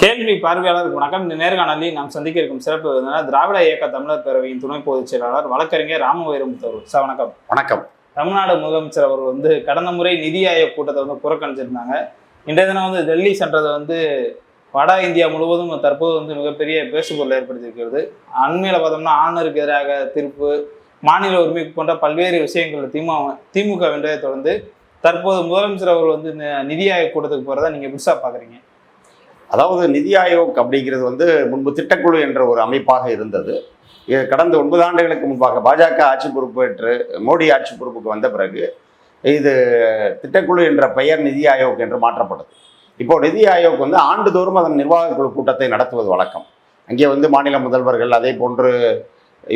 கேள்வி பார்வையாளருக்கு வணக்கம். இந்த நேர்காணலில் நாம் சந்திக்க இருக்கும் சிறப்பு விருந்தினர் திராவிட இயக்க தமிழர் பேரவையின் துணை பொதுச் செயலாளர் வழக்கறிஞர் ராமவைரமுத்து அவர்கள். சார் வணக்கம். வணக்கம். தமிழ்நாடு முதலமைச்சர் அவர் கடந்த முறை நிதி ஆயோக் கூட்டத்தை புறக்கணிச்சிருந்தாங்க. இன்றைய தினம் டெல்லி சென்றதை வட இந்தியா முழுவதும் தற்போது மிகப்பெரிய பேசுபொருள் ஏற்படுத்தியிருக்கிறது. அண்மையில பார்த்தோம்னா ஆளுநருக்கு எதிராக தீர்ப்பு, மாநில உரிமை போன்ற பல்வேறு விஷயங்கள் திமுக வென்றதை தொடர்ந்து தற்போது முதலமைச்சர் அவர்கள் இந்த நிதி ஆயோக் கூட்டத்துக்கு போறதை நீங்க புதுசா பாக்குறீங்க? அதாவது நிதி ஆயோக் அப்படிங்கிறது முன்பு திட்டக்குழு என்ற ஒரு அமைப்பாக இருந்தது. கடந்த 9 ஆண்டுகளுக்கு முன்பாக பாஜக ஆட்சி பொறுப்பேற்று மோடி ஆட்சி பொறுப்புக்கு வந்த பிறகு இது திட்டக்குழு என்ற பெயர் நிதி ஆயோக் என்று மாற்றப்பட்டது. இப்போ நிதி ஆயோக் ஆண்டுதோறும் அதன் நிர்வாக குழு கூட்டத்தை நடத்துவது வழக்கம். அங்கே மாநில முதல்வர்கள், அதே போன்று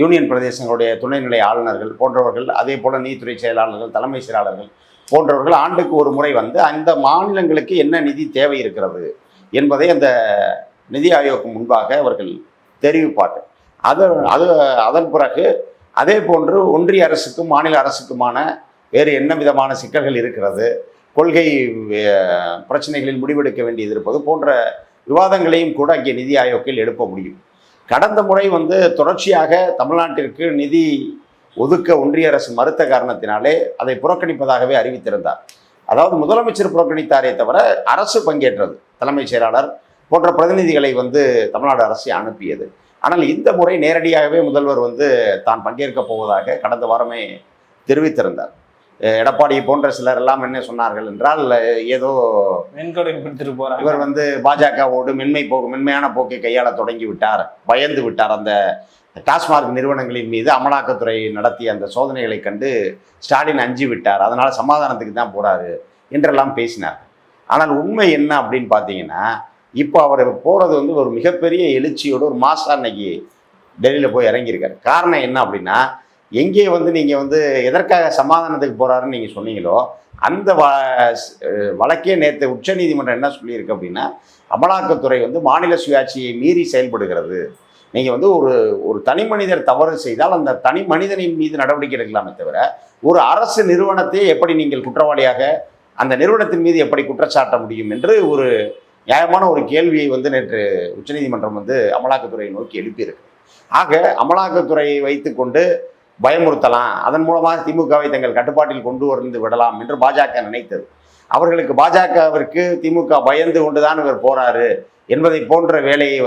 யூனியன் பிரதேசங்களுடைய துணைநிலை ஆளுநர்கள் போன்றவர்கள், அதே போல நீதித்துறை செயலாளர்கள், தலைமை செயலாளர்கள் போன்றவர்கள் ஆண்டுக்கு ஒரு முறை அந்த மாநிலங்களுக்கு என்ன நிதி தேவை இருக்கிறது என்பதை அந்த நிதி ஆயோக் முன்பாக அவர்கள் தெரிவிப்பார்கள். அதன் பிறகு அதே போன்று ஒன்றிய அரசுக்கும் மாநில அரசுக்குமான வேறு என்ன விதமான சிக்கல்கள் இருக்கிறது, கொள்கை பிரச்சனைகளில் முடிவெடுக்க வேண்டியது இருப்பது போன்ற விவாதங்களையும் கூட அங்கே நிதி ஆயோக்கில் எழுப்ப முடியும். கடந்த முறை தொடர்ச்சியாக தமிழ்நாட்டிற்கு நிதி ஒதுக்க ஒன்றிய அரசு மறுத்த காரணத்தினாலே அதை புறக்கணிப்பதாகவே அறிவித்திருந்தார். அதாவது முதலமைச்சர் புறக்கணித்தாரே தவிர அரசு பங்கேற்றது, தலைமைச் செயலாளர் போன்ற பிரதிநிதிகளை தமிழ்நாடு அரசு அனுப்பியது. ஆனால் இந்த முறை நேரடியாகவே முதல்வர் தான் பங்கேற்கப் போவதாக கடந்த வாரமே தெரிவித்திருந்தார். எடப்பாடி போன்ற சிலர் எல்லாம் என்ன சொன்னார்கள் என்றால், ஏதோ இவர் பாஜகவோடு மென்மையான போக்கை கையாள தொடங்கி விட்டார், பயந்து விட்டார், அந்த டாஸ்மார்க் நிறுவனங்களின் மீது அமலாக்கத்துறை நடத்திய அந்த சோதனைகளை கண்டு ஸ்டாலின் அஞ்சு விட்டார், அதனால் சமாதானத்துக்கு தான் போறாரு என்றெல்லாம் பேசினார். ஆனால் உண்மை என்ன அப்படின்னு பார்த்தீங்கன்னா, இப்போ அவர் போகிறது ஒரு மிகப்பெரிய எழுச்சியோடு ஒரு மாசா அன்னைக்கு டெல்லியில் போய் இறங்கியிருக்காரு. காரணம் என்ன அப்படின்னா, எங்கே நீங்கள் எதற்காக சமாதானத்துக்கு போகிறாருன்னு நீங்கள் சொன்னீங்களோ அந்த வழக்கே நேற்று உச்சநீதிமன்றம் என்ன சொல்லியிருக்கு அப்படின்னா, அமலாக்கத்துறை மாநில சுயாட்சியை மீறி செயல்படுகிறது. நீங்கள் ஒரு தனி மனிதர் தவறு செய்தால் அந்த தனி மனிதனின் மீது நடவடிக்கை எடுக்கலாமே தவிர ஒரு அரசு நிறுவனத்தை எப்படி நீங்கள் குற்றவாளியாக அந்த நிறுவனத்தின் மீது எப்படி குற்றச்சாட்ட முடியும் என்று ஒரு நியாயமான ஒரு கேள்வியை நேற்று உச்சநீதிமன்றம் அமலாக்கத்துறையை நோக்கி எழுப்பியிருக்கு. ஆக அமலாக்கத்துறையை வைத்துக்கொண்டு பயமுறுத்தலாம், அதன் மூலமாக திமுகவை தங்கள் கட்டுப்பாட்டில் கொண்டு வந்து விடலாம் என்று பாஜக நினைத்தது. அவர்களுக்கு பாஜகவிற்கு திமுக பயந்து கொண்டுதான் இவர் போறாரு என்பதை போன்ற வேலையை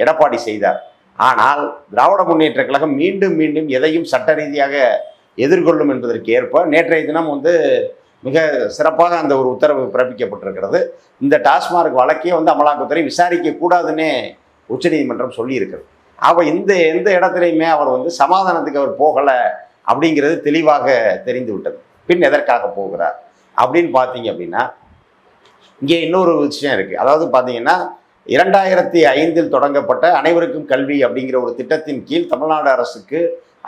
எடப்பாடி செய்தார். ஆனால் திராவிட முன்னேற்ற கழகம் மீண்டும் மீண்டும் எதையும் சட்ட ரீதியாக எதிர்கொள்ளும் என்பதற்கு ஏற்ப நேற்றைய தினம் மிக சிறப்பாக அந்த ஒரு உத்தரவு பிறப்பிக்கப்பட்டிருக்கிறது. இந்த டாஸ்மார்க் வழக்கே அமலாக்கத்துறை விசாரிக்க கூடாதுன்னே உச்சநீதிமன்றம் சொல்லியிருக்கிறது. எந்த இடத்துலையுமே அவர் சமாதானத்துக்கு அவர் போகலை அப்படிங்கிறது தெளிவாக தெரிந்து விட்டது. பின் எதற்காக போகிறார் அப்படின்னு பார்த்தீங்க அப்படின்னா, இங்கே இன்னொரு விஷயம் இருக்குது. அதாவது பார்த்தீங்கன்னா, 2005 தொடங்கப்பட்ட அனைவருக்கும் கல்வி அப்படிங்கிற ஒரு திட்டத்தின் கீழ் தமிழ்நாடு அரசுக்கு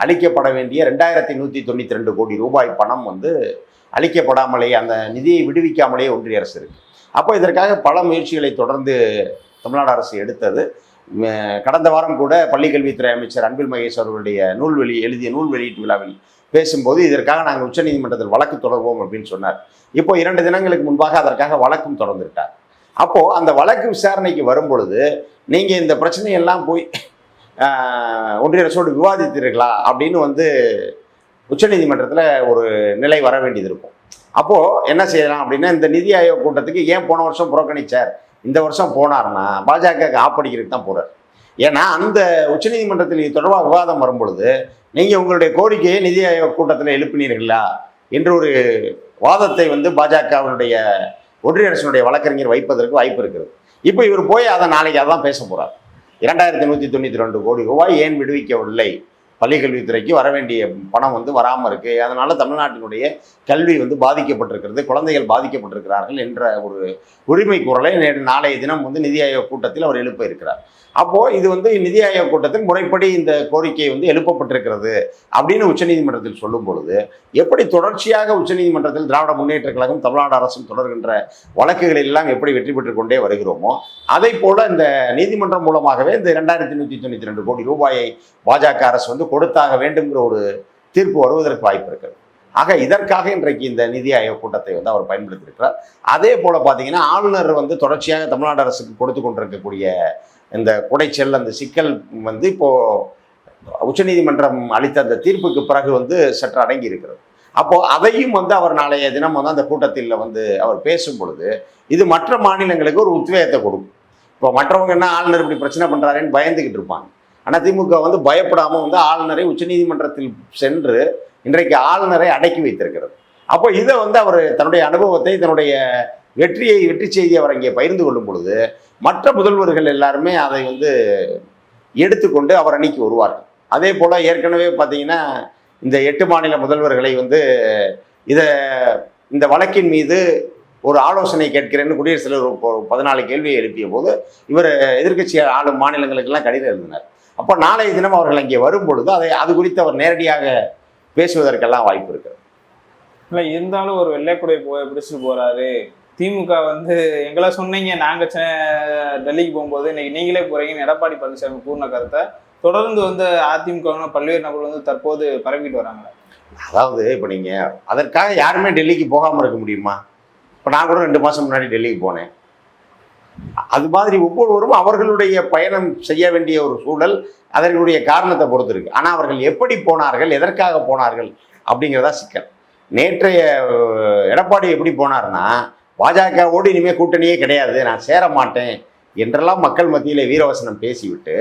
அளிக்கப்பட வேண்டிய 2192 கோடி ரூபாய் பணம் அளிக்கப்படாமலேயே, அந்த நிதியை விடுவிக்காமலேயே ஒன்றிய அரசு இருக்குது. அப்போ இதற்காக பல முயற்சிகளை தொடர்ந்து தமிழ்நாடு அரசு எடுத்தது. கடந்த வாரம் கூட பள்ளிக்கல்வித்துறை அமைச்சர் அன்பில் மகேஷ் அவர்களுடைய எழுதிய நூல் வெளியீட்டு விழாவில் பேசும்போது இதற்காக நாங்கள் உச்சநீதிமன்றத்தில் வழக்கு தொடர்வோம் அப்படின்னு சொன்னார். இப்போ 2 தினங்களுக்கு முன்பாக அதற்காக வழக்கும் தொடர்ந்துவிட்டார். அப்போது அந்த வழக்கு விசாரணைக்கு வரும் பொழுது நீங்கள் இந்த பிரச்சனையெல்லாம் போய் ஒன்றிய அரசோடு விவாதித்தீர்களா அப்படின்னு உச்சநீதிமன்றத்தில் ஒரு நிலை வர வேண்டியது இருக்கும். அப்போது என்ன செய்யலாம் அப்படின்னா, இந்த நிதி ஆயோக் கூட்டத்துக்கு ஏன் போன வருஷம் புறக்கணிச்சார், இந்த வருஷம் போனார்னா பாஜக ஆப்படிக்கிறதுக்கு தான் போகிறார். ஏன்னா அந்த உச்சநீதிமன்றத்தில் இது தொடர்பாக விவாதம் வரும் பொழுது நீங்கள் உங்களுடைய கோரிக்கையை நிதி ஆயோக் கூட்டத்தில் எழுப்பினீர்களா என்று ஒரு வாதத்தை பாஜகவினுடைய ஒன்றிய அரசினுடைய வழக்கறிஞர் வைப்பதற்கு வாய்ப்பு இருக்கிறது. இப்போ இவர் போய் அதை நாளைக்கு அதான் பேச போகிறார். 2192 கோடி ரூபாய் ஏன் விடுவிக்கவில்லை, பள்ளிக்கல்வித்துறைக்கு வர வேண்டிய பணம் வராமல் இருக்குது, அதனால் தமிழ்நாட்டினுடைய கல்வி பாதிக்கப்பட்டிருக்கிறது, குழந்தைகள் பாதிக்கப்பட்டிருக்கிறார்கள் என்ற ஒரு உரிமை குரலை நாளைய தினம் நிதி ஆயோக் கூட்டத்தில் அவர் எழுப்ப இருக்கிறார். அப்போது இது நிதி ஆயோக் கூட்டத்தில் முறைப்படி இந்த கோரிக்கை எழுப்பப்பட்டிருக்கிறது அப்படின்னு உச்சநீதிமன்றத்தில் சொல்லும் பொழுது, எப்படி தொடர்ச்சியாக உச்சநீதிமன்றத்தில் திராவிட முன்னேற்ற கழகம் தமிழ்நாடு அரசும் தொடர்கின்ற வழக்குகளில் எல்லாம் எப்படி வெற்றி பெற்று கொண்டே வருகிறோமோ, அதை போல இந்த நீதிமன்றம் மூலமாகவே இந்த 2192 கோடி ரூபாயை பாஜக அரசு கொடுத்தாக வேண்டும்ங்கிற ஒரு தீர்ப்பு வருவதற்கு வாய்ப்பு இருக்கிறது. ஆக இதற்காக இன்றைக்கு இந்த நிதி ஆயோக் கூட்டத்தை வந்து அவர் பயன்படுத்தியிருக்கிறார். அதே போல பார்த்தீங்கன்னா ஆளுநர் வந்து தொடர்ச்சியாக தமிழ்நாடு அரசுக்கு கொடுத்து கொண்டிருக்கக்கூடிய இந்த குடைச்சல் அந்த சிக்கல் வந்து இப்போ உச்சநீதிமன்றம் அளித்த அந்த தீர்ப்புக்கு பிறகு வந்து சற்று அடங்கி இருக்கிறது. அப்போ அதையும் வந்து அவர் நாளைய தினம் வந்து அந்த கூட்டத்தில் வந்து அவர் பேசும் பொழுது இது மற்ற மாநிலங்களுக்கு ஒரு உத்வேகத்தை கொடுக்கும். இப்போ மற்றவங்க என்ன ஆளுநர் இப்படி பிரச்சனை பண்றாருன்னு பயந்துகிட்டு இருப்பாங்க. ஆனால் திமுக வந்து பயப்படாமல் வந்து ஆளுநரை உச்சநீதிமன்றத்தில் சென்று இன்றைக்கு ஆளுநரை அடக்கி வைத்திருக்கிறது. அப்போ இதை வந்து அவர் தன்னுடைய அனுபவத்தை தன்னுடைய வெற்றி செய்தி அவர் இங்கே பகிர்ந்து கொள்ளும் பொழுது மற்ற முதல்வர்கள் எல்லாருமே அதை வந்து எடுத்துக்கொண்டு அவர் அன்னைக்கு வருவார்கள். அதே போல் ஏற்கனவே பார்த்தீங்கன்னா இந்த 8 மாநில முதல்வர்களை வந்து இந்த வழக்கின் மீது ஒரு ஆலோசனை கேட்கிறேன்னு குடியரசுத் தலைவர் 14 கேள்வியை எழுப்பிய போது இவர் எதிர்க்கட்சி ஆளும் மாநிலங்களுக்கெல்லாம் கடிதம் எழுதினார். அப்போ நாளைய தினம் அவர்கள் அங்கே வரும் பொழுது அது குறித்து அவர் நேரடியாக பேசுவதற்கெல்லாம் வாய்ப்பு இருக்குது. இல்லை இருந்தாலும் ஒரு வெள்ளைக்குடை பிடிச்சிட்டு போறாரு. திமுக வந்து எங்களை சொன்னீங்க, நாங்க டெல்லிக்கு போகும்போது இன்னைக்கு நீங்களே போறீங்கன்னு எடப்பாடி பழனிசாமி கூறின கருத்தை தொடர்ந்து வந்து அதிமுக பல்வேறு நபர்கள் வந்து தற்போது பரப்பிட்டு வராங்க. அதாவது இப்போ நீங்கள் அதற்காக யாருமே டெல்லிக்கு போகாமல் இருக்க முடியுமா? இப்போ நான் கூட 2 மாதம் முன்னாடி டெல்லிக்கு போனேன். அது மாதிரி ஒவ்வொருவரும் அவர்களுடைய பயணம் செய்ய வேண்டிய ஒரு சூழல் அதனுடைய காரணத்தை பொறுத்து இருக்கு. ஆனால் அவர்கள் எப்படி போனார்கள், எதற்காக போனார்கள் அப்படிங்கிறதா சிக்கல். நேற்றைய எடப்பாடி எப்படி போனார்னா பாஜகவோடு இனிமேல் கூட்டணியே கிடையாது, நான் சேர மாட்டேன் என்றெல்லாம் மக்கள் மத்தியிலே வீரவசனம் பேசிவிட்டு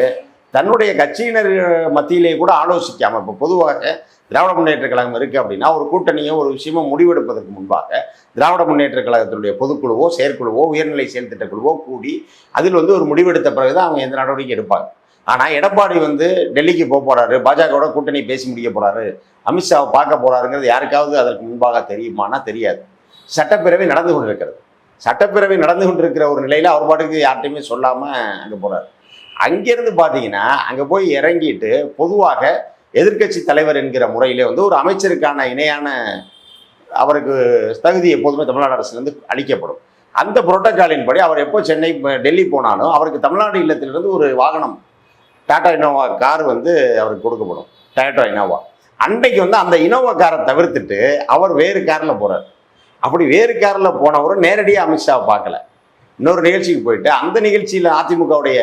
தன்னுடைய கட்சியினர் மத்தியிலே கூட ஆலோசிக்காமல், இப்போ பொதுவாக திராவிட முன்னேற்ற கழகம் இருக்குது அப்படின்னா ஒரு கூட்டணியோ ஒரு விஷயமோ முடிவெடுப்பதற்கு முன்பாக திராவிட முன்னேற்ற கழகத்தினுடைய பொதுக்குழுவோ செயற்குழுவோ உயர்நிலை செயல் திட்டக்குழுவோ கூடி அதில் வந்து ஒரு முடிவெடுத்த பிறகுதான் அவங்க எந்த நடவடிக்கை எடுப்பாங்க. ஆனால் எடப்பாடி வந்து டெல்லிக்கு போக போகிறாரு, பாஜகவோட கூட்டணி பேசி முடிக்க போகிறாரு, அமித்ஷாவை பார்க்க போகிறாருங்கிறது யாருக்காவது அதற்கு முன்பாக தெரியுமானா தெரியாது. சட்டப்பேரவை நடந்து கொண்டிருக்கிறது. சட்டப்பேரவை நடந்து கொண்டிருக்கிற ஒரு நிலையில் அவர் பாட்டுக்கு யார்கிட்டையுமே சொல்லாமல் அங்கே போகிறார். அங்கேருந்து பார்த்தீங்கன்னா அங்கே போய் இறங்கிட்டு பொதுவாக எதிர்க்கட்சி தலைவர் என்கிற முறையிலே வந்து ஒரு அமைச்சருக்கான இணையான அவருக்கு தகுதி எப்போதுமே தமிழ்நாடு அரசுலேருந்து அளிக்கப்படும். அந்த புரோட்டோக்காலின் படி அவர் எப்போ டெல்லி போனாலும் அவருக்கு தமிழ்நாடு இல்லத்திலிருந்து ஒரு வாகனம் டாடா இனோவா கார் வந்து அவருக்கு கொடுக்கப்படும். Toyota Innova. அன்றைக்கு வந்து அந்த இனோவா காரை தவிர்த்துட்டு அவர் வேறு காரில் போகிறார். அப்படி வேறு காரில் போனவரும் நேரடியாக அமித்ஷாவை பார்க்கல. இன்னொரு நிகழ்ச்சிக்கு போயிட்டு அந்த நிகழ்ச்சியில் அதிமுகவுடைய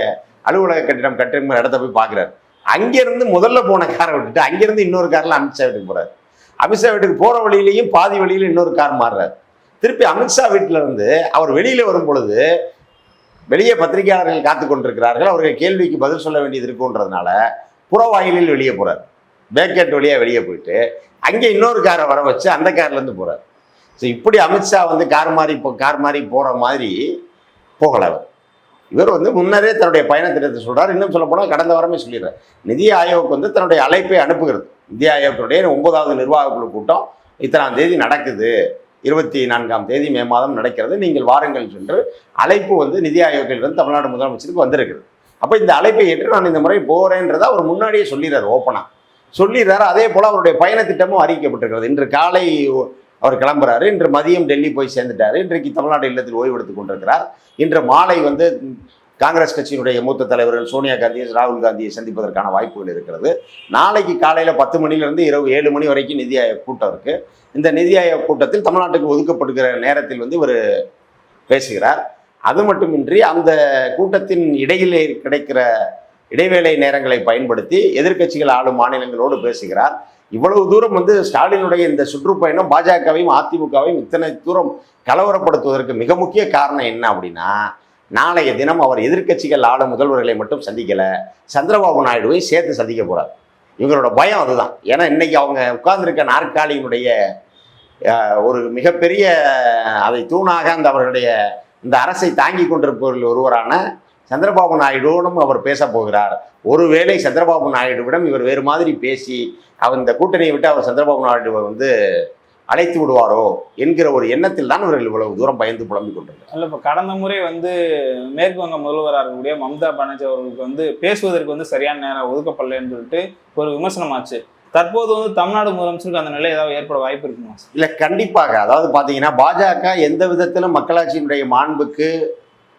அலுவலக கட்டிடம் கட்டுற இடத்த போய் பார்க்குறாரு. அங்கேருந்து முதல்ல போன காரை விட்டுட்டு அங்கேருந்து இன்னொரு காரில் அமித்ஷா வீட்டுக்கு போகிறார். அமித்ஷா வீட்டுக்கு போகிற வழியிலையும் பாதி வழியில் இன்னொரு கார் மாறுறார். திருப்பி அமித்ஷா வீட்டில் இருந்து அவர் வெளியில் வரும் பொழுது வெளியே பத்திரிகையாளர்கள் காத்து கொண்டிருக்கிறார்கள், அவர்கள் கேள்விக்கு பதில் சொல்ல வேண்டியது இருக்குன்றதுனால புறவாயிலில் வெளியே போகிறார். பேக்கெட் வழியாக வெளியே போயிட்டு அங்கே இன்னொரு காரை வர வச்சு அந்த கார்லேருந்து போகிறார். ஸோ இப்படி அமித்ஷா வந்து கார் மாறி போகிற மாதிரி போகலை. இவர் வந்து முன்னரே தன்னுடைய பயண திட்டத்தை சொல்கிறார். இன்னும் சொல்ல போனால் கடந்த வாரமே சொல்லிடுறார். நிதி ஆயோக் வந்து தன்னுடைய அழைப்பை அனுப்புகிறது. நிதி ஆயோக்குடைய 9வது நிர்வாக குழு கூட்டம் இத்தனாம் தேதி நடக்குது, 24ஆம் தேதி மே மாதம் நடக்கிறது, நீங்கள் வாருங்கள் என்று அழைப்பு வந்து நிதி ஆயோக்கிலிருந்து தமிழ்நாடு முதலமைச்சருக்கு வந்திருக்குது. அப்போ இந்த அழைப்பை ஏற்று நான் இந்த முறை போகிறேன்றதை அவர் முன்னாடியே சொல்லிடுறார், ஓப்பனாக சொல்லிடுறாரு. அதே போல் அவருடைய பயண திட்டமும் அறிவிக்கப்பட்டிருக்கிறது. இன்று காலை அவர் கிளம்புறாரு, இன்று மதியம் டெல்லி போய் சேர்ந்துட்டாரு, இன்றைக்கு தமிழ்நாடு இல்லத்தில் ஓய்வெடுத்துக் கொண்டிருக்கிறார். இன்று மாலை வந்து காங்கிரஸ் கட்சியினுடைய மூத்த தலைவர்கள் சோனியா காந்தியை ராகுல் காந்தியை சந்திப்பதற்கான வாய்ப்புகள் இருக்கிறது. நாளைக்கு காலையில் 10 மணிலிருந்து இரவு 7 மணி வரைக்கும் நிதி ஆயோக் கூட்டம் இருக்குது. இந்த நிதி ஆயோக் கூட்டத்தில் தமிழ்நாட்டுக்கு ஒதுக்கப்படுகிற நேரத்தில் வந்து இவர் பேசுகிறார். அது மட்டுமின்றி அந்த கூட்டத்தின் இடையிலே கிடைக்கிற இடைவேளை நேரங்களை பயன்படுத்தி எதிர்க்கட்சிகள் ஆளும் மாநிலங்களோடு பேசுகிறார். இவ்வளவு தூரம் வந்து ஸ்டாலினுடைய இந்த சுற்றுப்பயணம் பாஜகவையும் அதிமுகவையும் இத்தனை தூரம் கலவரப்படுத்துவதற்கு மிக முக்கிய காரணம் என்ன அப்படின்னா, நாளைய தினம் அவர் எதிர்க்கட்சிகள் ஆளும் முதல்வர்களை மட்டும் சந்திக்கலை, சந்திரபாபு நாயுடுவையும் சேர்த்து சந்திக்க போகிறார். இவங்களோட பயம் அதுதான். ஏன்னா இன்னைக்கு அவங்க உட்கார்ந்துருக்க நாற்காலியினுடைய ஒரு மிகப்பெரிய அதை தூணாக அந்த அவர்களுடைய இந்த அரசை தாங்கி கொண்டிருப்பவர்கள் ஒருவரான சந்திரபாபு நாயுடுவோடும் அவர் பேச போகிறார். ஒருவேளை சந்திரபாபு நாயுடுவிடம் இவர் வேறு மாதிரி பேசி அவர் இந்த கூட்டணியை விட்டு அவர் சந்திரபாபு நாயுடுவை வந்து அழைத்து விடுவாரோ என்கிற ஒரு எண்ணத்தில் தான் இவர்கள் இவ்வளவு தூரம் பயந்து புலம்பிக் கொண்டிருக்கிறார். இல்லை, இப்போ கடந்த முறை வந்து மேற்கு வங்க முதல்வராக இருக்கக்கூடிய மம்தா பானர்ஜி அவர்களுக்கு வந்து பேசுவதற்கு வந்து சரியான நேரம் ஒதுக்கப்படலைன்னு சொல்லிட்டு ஒரு விமர்சனமாச்சு. தற்போது வந்து தமிழ்நாடு முதலமைச்சருக்கு அந்த நிலை ஏதாவது ஏற்பட வாய்ப்பு இருக்குமா? இல்லை, கண்டிப்பாக. அதாவது பார்த்தீங்கன்னா பாஜக எந்த விதத்திலும் மக்களாட்சியினுடைய மாண்புக்கு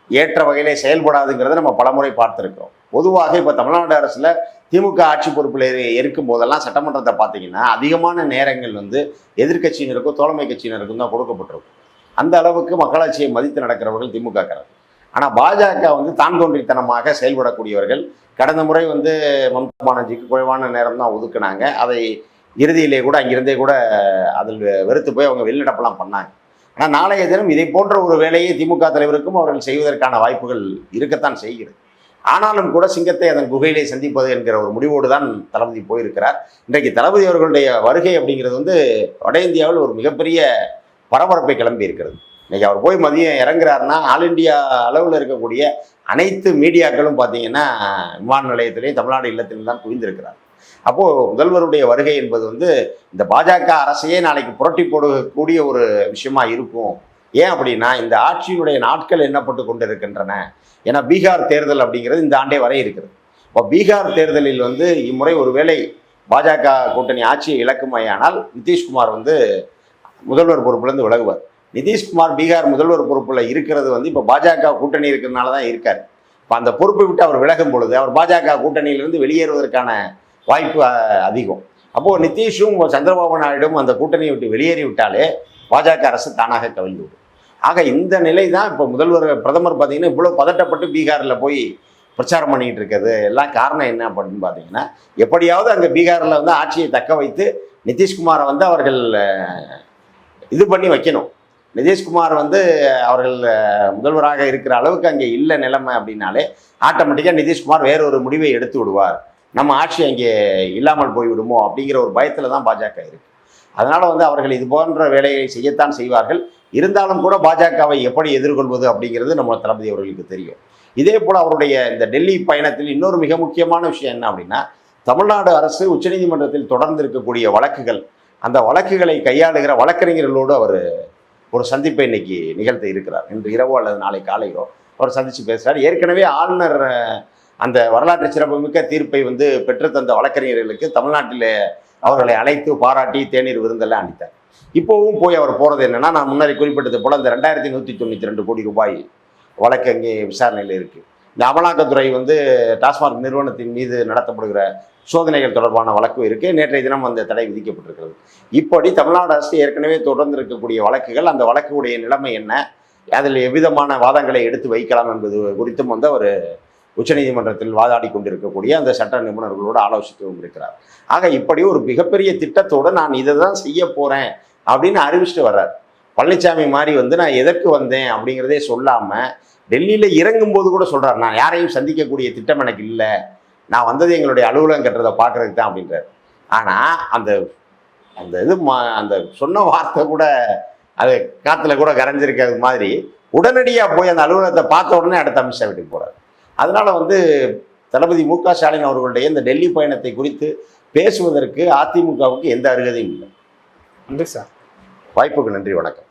ஏற்ற வகையிலே செயல்படாதுங்கிறத நம்ம பலமுறை பார்த்துருக்கிறோம். பொதுவாக இப்போ தமிழ்நாடு அரசில் திமுக ஆட்சி பொறுப்பில் இருக்கும் போதெல்லாம் சட்டமன்றத்தை பார்த்தீங்கன்னா அதிகமான நேரங்கள் வந்து எதிர்க்கட்சியினருக்கும் தோழமை கட்சியினருக்கும் தான் கொடுக்கப்பட்டிருக்கும். அந்த அளவுக்கு மக்களாட்சியை மதித்து நடக்கிறவர்கள் திமுகக்காரர்கள். ஆனால் பாஜக வந்து தான் தோன்றித்தனமாக செயல்படக்கூடியவர்கள். கடந்த முறை வந்து மம்தா பானர்ஜிக்கு குறைவான நேரம் தான் ஒதுக்குனாங்க. அதை இறுதியிலே கூட அங்கிருந்தே கூட அதில் வெறுத்து போய் அவங்க வெளிநடப்பெல்லாம் பண்ணாங்க. ஆனால் நாளைய தினம் இதை போன்ற ஒரு வேலையை திமுக தலைவருக்கும் அவர்கள் செய்வதற்கான வாய்ப்புகள் இருக்கத்தான் செய்கிறது. ஆனாலும் கூட சிங்கத்தை அதன் குகையிலே சந்திப்பது என்கிற ஒரு முடிவோடு தான் தளபதி போயிருக்கிறார். இன்றைக்கு தளபதி அவர்களுடைய வருகை அப்படிங்கிறது வந்து வட இந்தியாவில் ஒரு மிகப்பெரிய பரபரப்பை கிளம்பி இருக்கிறது. இன்னைக்கு அவர் போய் மதியம் இறங்குறாருன்னா ஆல் இண்டியா அளவில் இருக்கக்கூடிய அனைத்து மீடியாக்களும் பார்த்தீங்கன்னா விமான நிலையத்திலேயும் தமிழ்நாடு இல்லத்திலும் தான் குவிந்திருக்கிறார். அப்போது முதல்வருடைய வருகை என்பது வந்து இந்த பாஜக அரசையே நாளைக்கு புரட்டி போடக்கூடிய ஒரு விஷயமா இருக்கும். ஏன் அப்படின்னா இந்த ஆட்சியினுடைய நாட்கள் எண்ணப்பட்டு கொண்டு இருக்கின்றன. ஏன்னா பீகார் தேர்தல் அப்படிங்கிறது இந்த ஆண்டே வரை இருக்கிறது. இப்போ பீகார் தேர்தலில் வந்து இம்முறை ஒருவேளை பாஜக கூட்டணி ஆட்சியை இழக்குமையானால் நிதிஷ்குமார் வந்து முதல்வர் பொறுப்புலேருந்து விலகுவார். நிதிஷ்குமார் பீகார் முதல்வர் பொறுப்பில் இருக்கிறது வந்து இப்போ பாஜக கூட்டணி இருக்கிறதுனால தான் இருக்கார். இப்போ அந்த பொறுப்பை விட்டு அவர் விலகும் பொழுது அவர் பாஜக கூட்டணியிலிருந்து வெளியேறுவதற்கான வாய்ப்பு அதிகம். அப்போது நிதிஷும் சந்திரபாபு நாயுடும் அந்த கூட்டணியை விட்டு வெளியேறி விட்டாலே பாஜக அரசு தானாக கவிழ்ந்து விடும். ஆக இந்த நிலை தான் இப்போ பிரதமர் பார்த்தீங்கன்னா இவ்வளோ பதட்டப்பட்டு பீகாரில் போய் பிரச்சாரம் பண்ணிக்கிட்டு இருக்கிறது எல்லாம் காரணம் என்ன அப்படின்னு பார்த்தீங்கன்னா எப்படியாவது அங்கே பீகாரில் வந்து ஆட்சியை தக்க வைத்து நிதிஷ்குமாரை வந்து அவர்கள் இது பண்ணி வைக்கணும். நிதிஷ்குமார் வந்து அவர்கள் முதல்வராக இருக்கிற அளவுக்கு அங்கே இல்லை நிலைமை அப்படின்னாலே ஆட்டோமேட்டிக்காக நிதிஷ்குமார் வேறொரு முடிவை எடுத்து விடுவார். நம்ம ஆட்சி அங்கே இல்லாமல் போய்விடுமோ அப்படிங்கிற ஒரு பயத்தில் தான் பாஜக இருக்குது. அதனால் வந்து அவர்கள் இது போன்ற வேலையை செய்யத்தான் செய்வார்கள். இருந்தாலும் கூட பாஜகவை எப்படி எதிர்கொள்வது அப்படிங்கிறது நம்ம தளபதி அவர்களுக்கு தெரியும். இதே போல் அவருடைய இந்த டெல்லி பயணத்தில் இன்னொரு மிக முக்கியமான விஷயம் என்ன அப்படின்னா தமிழ்நாடு அரசு உச்சநீதிமன்றத்தில் தொடர்ந்து இருக்கக்கூடிய வழக்குகள், அந்த வழக்குகளை கையாளுகிற வழக்கறிஞர்களோடு அவர் ஒரு சந்திப்பை இன்னைக்கு நிகழ்த்த இருக்கிறார். இன்று இரவோ அல்லது நாளை காலையோ அவர் சந்தித்து பேசுகிறார். ஏற்கனவே ஆளுநர் அந்த வரலாற்று சிறப்புமிக்க தீர்ப்பை வந்து பெற்றுத்தந்த வழக்கறிஞர்களுக்கு தமிழ்நாட்டில் அவர்களை அழைத்து பாராட்டி தேநீர் விருந்தெல்லாம் அளித்தார். இப்போவும் போய் அவர் போகிறது என்னன்னா, நான் முன்னாடி குறிப்பிட்டது போல் இந்த 2192 கோடி ரூபாய் வழக்கு அங்கே விசாரணையில் இருக்குது. இந்த அமலாக்கத்துறை வந்து டாஸ்மாக் நிறுவனத்தின் மீது நடத்தப்படுகிற சோதனைகள் தொடர்பான வழக்கு இருக்குது. நேற்றைய தினம் அந்த தடை விதிக்கப்பட்டிருக்கிறது. இப்படி தமிழ்நாடு அரசு ஏற்கனவே தொடர்ந்து இருக்கக்கூடிய வழக்குகள், அந்த வழக்குடைய நிலைமை என்ன, அதில் எவ்விதமான வாதங்களை எடுத்து வைக்கலாம் என்பது குறித்தும் வந்து அவர் உச்சநீதிமன்றத்தில் வாதாடி கொண்டிருக்கக்கூடிய அந்த சட்ட நிபுணர்களோடு ஆலோசிக்கவும் இருக்கிறார். ஆக இப்படி ஒரு மிகப்பெரிய திட்டத்தோடு நான் இதை தான் செய்ய போகிறேன் அப்படின்னு அறிவிச்சுட்டு வர்றார். பழனிசாமி மாதிரி வந்து நான் எதற்கு வந்தேன் அப்படிங்கிறதே சொல்லாமல் டெல்லியில் இறங்கும்போது கூட சொல்கிறார், நான் யாரையும் சந்திக்கக்கூடிய திட்டம் எனக்கு இல்லை, நான் வந்தது எங்களுடைய அலுவலகம் கட்டுறதை பார்க்குறதுக்கு தான் அப்படின்றார். ஆனால் அந்த அந்த இது அந்த சொன்ன வார்த்தை கூட அது காற்றுல கூட கரைஞ்சிருக்கிறது மாதிரி உடனடியாக போய் அந்த அலுவலகத்தை பார்த்த உடனே அடுத்த அமித்ஷா வீட்டுக்கு போகிறார். அதனால் வந்து தளபதி மு.க. ஸ்டாலின் அவர்களுடைய இந்த டெல்லி பயணத்தை குறித்து பேசுவதற்கு அதிமுகவுக்கு எந்த அருகதையும் இல்லை. நன்றி சார். வாய்ப்புக்கு நன்றி, வணக்கம்.